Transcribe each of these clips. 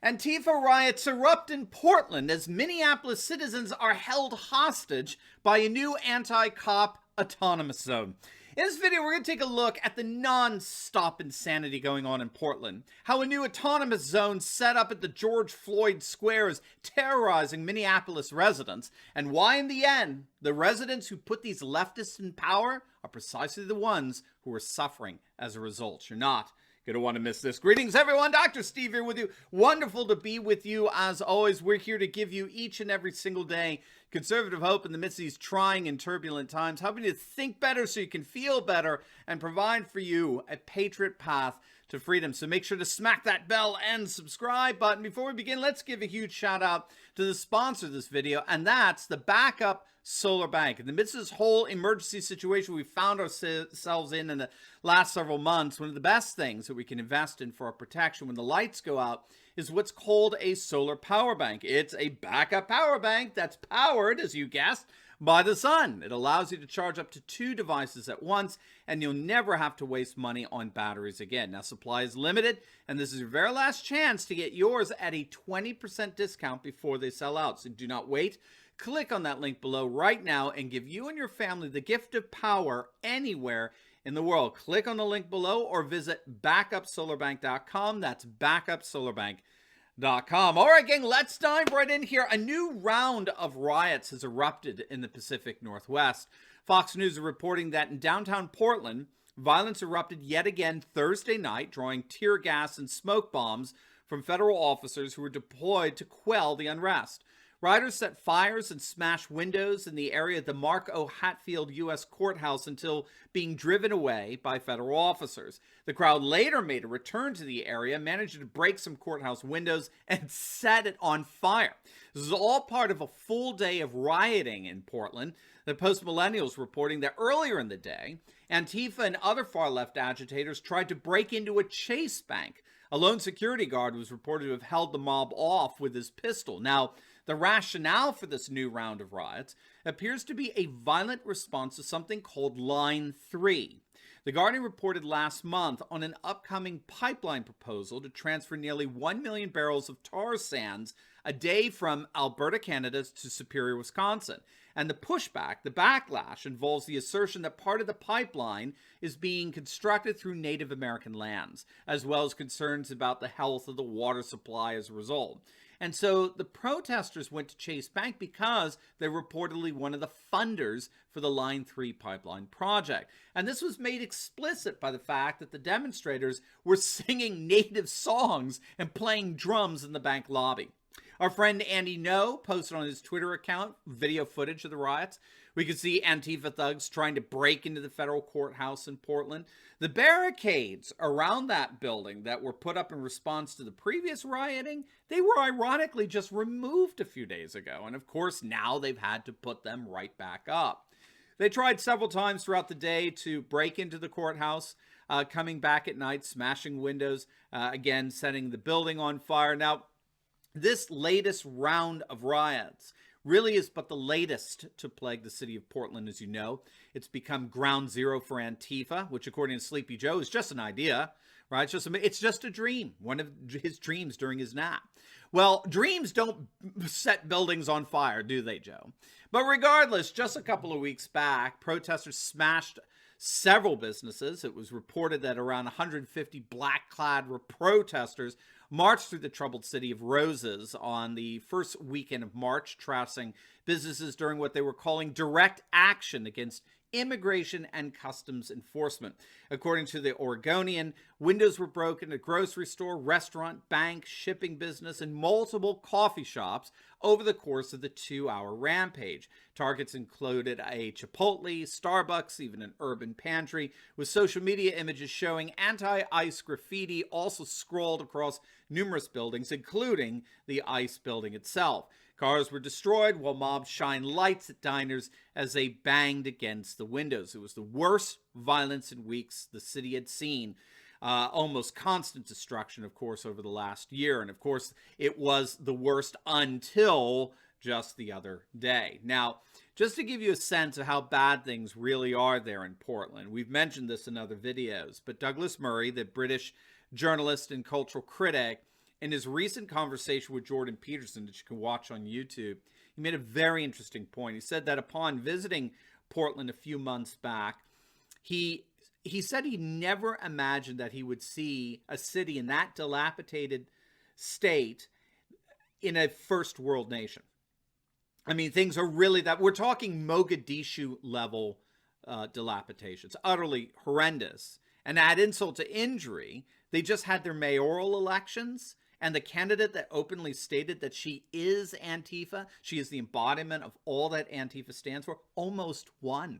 Antifa riots erupt in Portland as Minneapolis citizens are held hostage by a new anti-cop autonomous zone. In this video, we're going to take a look at the non-stop insanity going on in Portland, how a new autonomous zone set up at the George Floyd Square is terrorizing Minneapolis residents, and why in the end, the residents who put these leftists in power are precisely the ones who are suffering as a result. You're not going to want to miss this. Greetings, everyone. Dr. Steve here with you. Wonderful to be with you. As always, we're here to give you each and every single day conservative hope in the midst of these trying and turbulent times, helping you to think better so you can feel better and provide for you a patriot path to freedom. So make sure to smack that bell and subscribe button. Before we begin, let's give a huge shout out to the sponsor of this video, and that's the Backup Solar Bank. In the midst of this whole emergency situation we found ourselves in the last several months, one of the best things that we can invest in for our protection when the lights go out is what's called a solar power bank. It's a backup power bank that's powered, as you guessed, by the sun. It allows you to charge up to 2 devices at once, and you'll never have to waste money on batteries again. Now, supply is limited, and this is your very last chance to get yours at a 20% discount before they sell out. So do not wait. Click on that link below right now and give you and your family the gift of power anywhere in the world. Click on the link below or visit backupsolarbank.com. That's backupsolarbank.com. All right, gang, let's dive right in here. A new round of riots has erupted in the Pacific Northwest. Fox News is reporting that in downtown Portland, violence erupted yet again Thursday night, drawing tear gas and smoke bombs from federal officers who were deployed to quell the unrest. Rioters set fires and smashed windows in the area of the Mark O. Hatfield U.S. Courthouse until being driven away by federal officers. The crowd later made a return to the area, managed to break some courthouse windows, and set it on fire. This is all part of a full day of rioting in Portland. The Post-Millennials reporting that earlier in the day, Antifa and other far-left agitators tried to break into a Chase bank. A lone security guard was reported to have held the mob off with his pistol. Now, the rationale for this new round of riots appears to be a violent response to something called Line 3. The Guardian reported last month on an upcoming pipeline proposal to transfer nearly 1 million barrels of tar sands a day from Alberta, Canada to Superior, Wisconsin. And the pushback, the backlash, involves the assertion that part of the pipeline is being constructed through Native American lands, as well as concerns about the health of the water supply as a result. And so the protesters went to Chase Bank because they're reportedly one of the funders for the Line 3 pipeline project. And this was made explicit by the fact that the demonstrators were singing native songs and playing drums in the bank lobby. Our friend Andy No posted on his Twitter account video footage of the riots. We could see Antifa thugs trying to break into the federal courthouse in Portland. The barricades around that building that were put up in response to the previous rioting, they were ironically just removed a few days ago. And of course, now they've had to put them right back up. They tried several times throughout the day to break into the courthouse, coming back at night, smashing windows, again, setting the building on fire. Now, this latest round of riots really is but the latest to plague the city of Portland, as you know. It's become ground zero for Antifa, which according to Sleepy Joe is just an idea, right? It's just a dream, one of his dreams during his nap. Well, dreams don't set buildings on fire, do they, Joe? But regardless, just a couple of weeks back, protesters smashed several businesses. It was reported that around 150 black-clad protesters marched through the troubled city of Roses on the first weekend of March, trashing businesses during what they were calling direct action against immigration and customs enforcement. According to the Oregonian, windows were broken at a grocery store, restaurant, bank, shipping business, and multiple coffee shops over the course of the 2-hour rampage. Targets included a Chipotle, Starbucks, even an urban pantry, with social media images showing anti-ICE graffiti also scrawled across numerous buildings, including the ICE building itself. Cars were destroyed while mobs shined lights at diners as they banged against the windows. It was the worst violence in weeks the city had seen. Almost constant destruction, of course, over the last year. And of course, it was the worst until just the other day. Now, just to give you a sense of how bad things really are there in Portland, we've mentioned this in other videos, but Douglas Murray, the British journalist and cultural critic, in his recent conversation with Jordan Peterson that you can watch on YouTube, he made a very interesting point. He said that upon visiting Portland a few months back, he said he never imagined that he would see a city in that dilapidated state in a first world nation. I mean, things are really that we're talking Mogadishu level dilapidations, utterly horrendous. And add insult to injury, they just had their mayoral elections, and the candidate that openly stated that she is Antifa, she is the embodiment of all that Antifa stands for, almost won.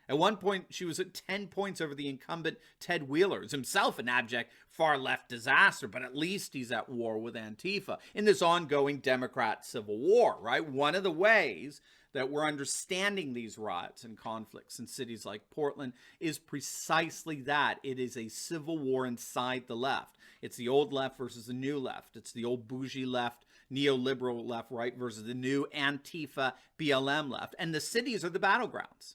At one point, she was at 10 points over the incumbent Ted Wheeler, who's himself an abject far-left disaster, but at least he's at war with Antifa in this ongoing Democrat civil war, right? One of the ways that we're understanding these riots and conflicts in cities like Portland is precisely that. It is a civil war inside the left. It's the old left versus the new left. It's the old bougie left, neoliberal left, right, versus the new Antifa BLM left. And the cities are the battlegrounds.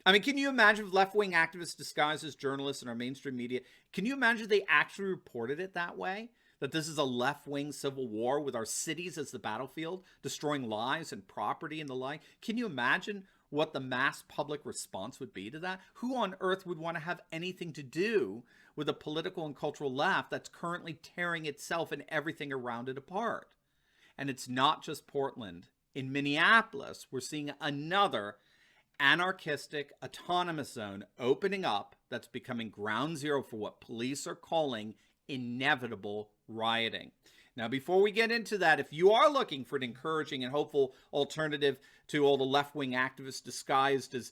I mean, can you imagine if left-wing activists disguised as journalists in our mainstream media, can you imagine if they actually reported it that way? That this is a left-wing civil war with our cities as the battlefield, destroying lives and property and the like? Can you imagine what the mass public response would be to that? Who on earth would want to have anything to do with a political and cultural left that's currently tearing itself and everything around it apart? And it's not just Portland. In Minneapolis, we're seeing another anarchistic autonomous zone opening up that's becoming ground zero for what police are calling inevitable rioting. Now, before we get into that, if you are looking for an encouraging and hopeful alternative to all the left-wing activists disguised as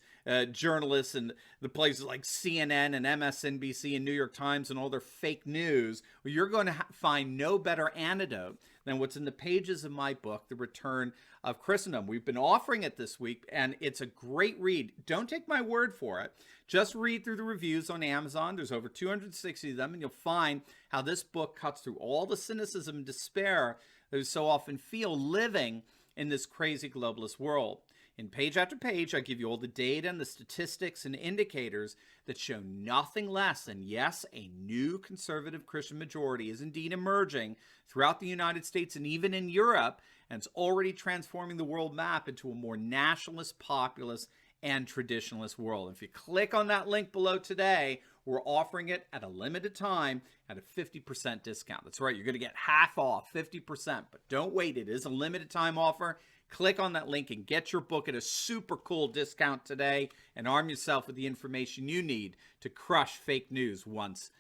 journalists and the places like CNN and MSNBC and New York Times and all their fake news, well, you're going to find no better antidote than what's in the pages of my book, The Return of Christendom. We've been offering it this week, and it's a great read. Don't take my word for it. Just read through the reviews on Amazon. There's over 260 of them, and you'll find how this book cuts through all the cynicism and despair that we so often feel living in this crazy globalist world. In page after page, I give you all the data and the statistics and indicators that show nothing less than, yes, a new conservative Christian majority is indeed emerging throughout the United States and even in Europe, and it's already transforming the world map into a more nationalist, populist, and traditionalist world. If you click on that link below today, we're offering it at a limited time at a 50% discount. That's right, you're going to get half off, 50%, but don't wait. It is a limited time offer. Click on that link and get your book at a super cool discount today and arm yourself with the information you need to crush fake news once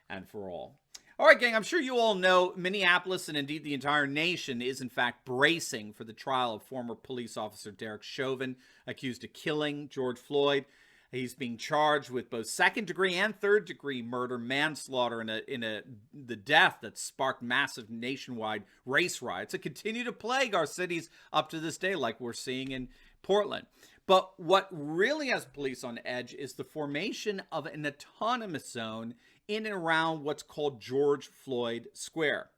and for all. All right, gang, I'm sure you all know Minneapolis and indeed the entire nation is in fact bracing for the trial of former police officer Derek Chauvin, accused of killing George Floyd. He's being charged with both second-degree and third-degree murder, manslaughter in the death that sparked massive nationwide race riots that continue to plague our cities up to this day, like we're seeing in Portland. But what really has police on edge is the formation of an autonomous zone in and around what's called George Floyd Square.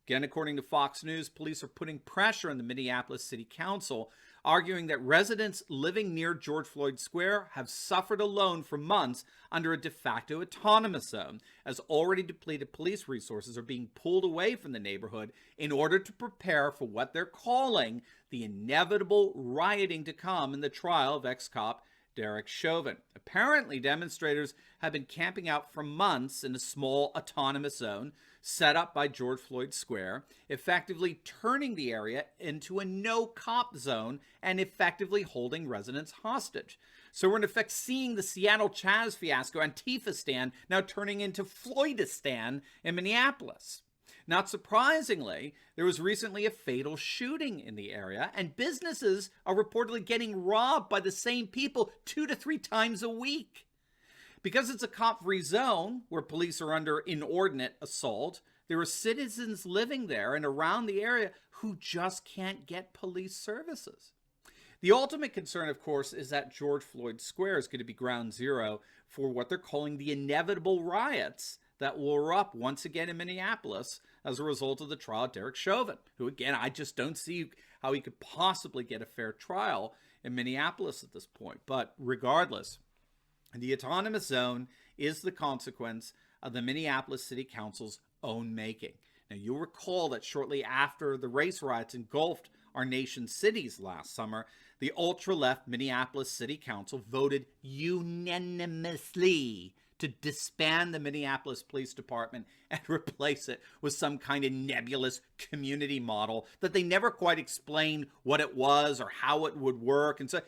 Again, according to Fox News, police are putting pressure on the Minneapolis City Council, arguing that residents living near George Floyd Square have suffered alone for months under a de facto autonomous zone, as already depleted police resources are being pulled away from the neighborhood in order to prepare for what they're calling the inevitable rioting to come in the trial of ex-cop Derek Chauvin. Apparently, demonstrators have been camping out for months in a small autonomous zone set up by George Floyd Square, effectively turning the area into a no-cop zone and effectively holding residents hostage. So we're in effect seeing the Seattle Chaz fiasco, Antifa-stan, now turning into Floydistan in Minneapolis. Not surprisingly, there was recently a fatal shooting in the area, and businesses are reportedly getting robbed by the same people 2 to 3 times a week. Because it's a cop-free zone where police are under inordinate assault, there are citizens living there and around the area who just can't get police services. The ultimate concern, of course, is that George Floyd Square is going to be ground zero for what they're calling the inevitable riots that will erupt once again in Minneapolis as a result of the trial of Derek Chauvin, who, again, I just don't see how he could possibly get a fair trial in Minneapolis at this point. But regardless, the autonomous zone is the consequence of the Minneapolis City Council's own making. Now, you'll recall that shortly after the race riots engulfed our nation's cities last summer, the ultra-left Minneapolis City Council voted unanimously to disband the Minneapolis Police Department and replace it with some kind of nebulous community model that they never quite explained what it was or how it would work. And so,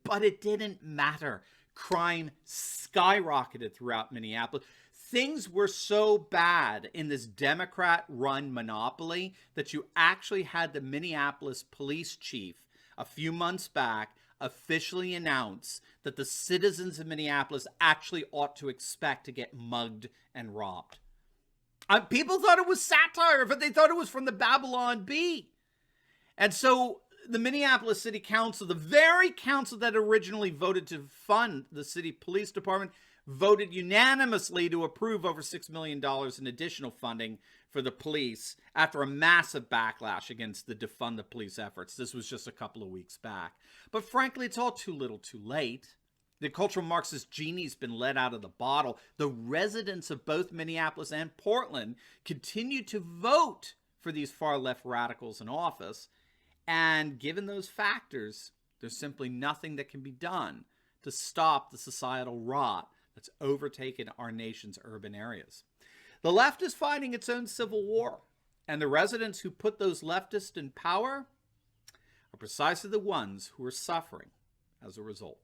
but it didn't matter. Crime skyrocketed throughout Minneapolis. Things were so bad in this Democrat-run monopoly that you actually had the Minneapolis police chief a few months back officially announce that the citizens of Minneapolis actually ought to expect to get mugged and robbed. People thought it was satire, but they thought it was from the Babylon Bee. And so the Minneapolis City Council, the very council that originally voted to fund the city police department, voted unanimously to approve over $6 million in additional funding for the police after a massive backlash against the defund the police efforts. This was just a couple of weeks back. But frankly, it's all too little too late. The cultural Marxist genie's been let out of the bottle. The residents of both Minneapolis and Portland continue to vote for these far-left radicals in office. And given those factors, there's simply nothing that can be done to stop the societal rot that's overtaken our nation's urban areas. The left is fighting its own civil war, and the residents who put those leftists in power are precisely the ones who are suffering as a result.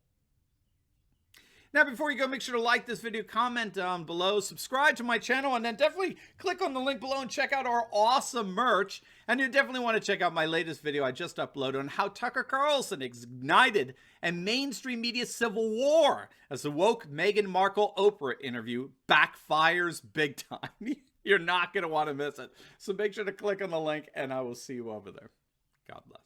Now, before you go, make sure to like this video, comment down below, subscribe to my channel, and then definitely click on the link below and check out our awesome merch. And you definitely want to check out my latest video I just uploaded on how Tucker Carlson ignited a mainstream media civil war as the woke Meghan Markle Oprah interview backfires big time. You're not going to want to miss it. So make sure to click on the link, and I will see you over there. God bless.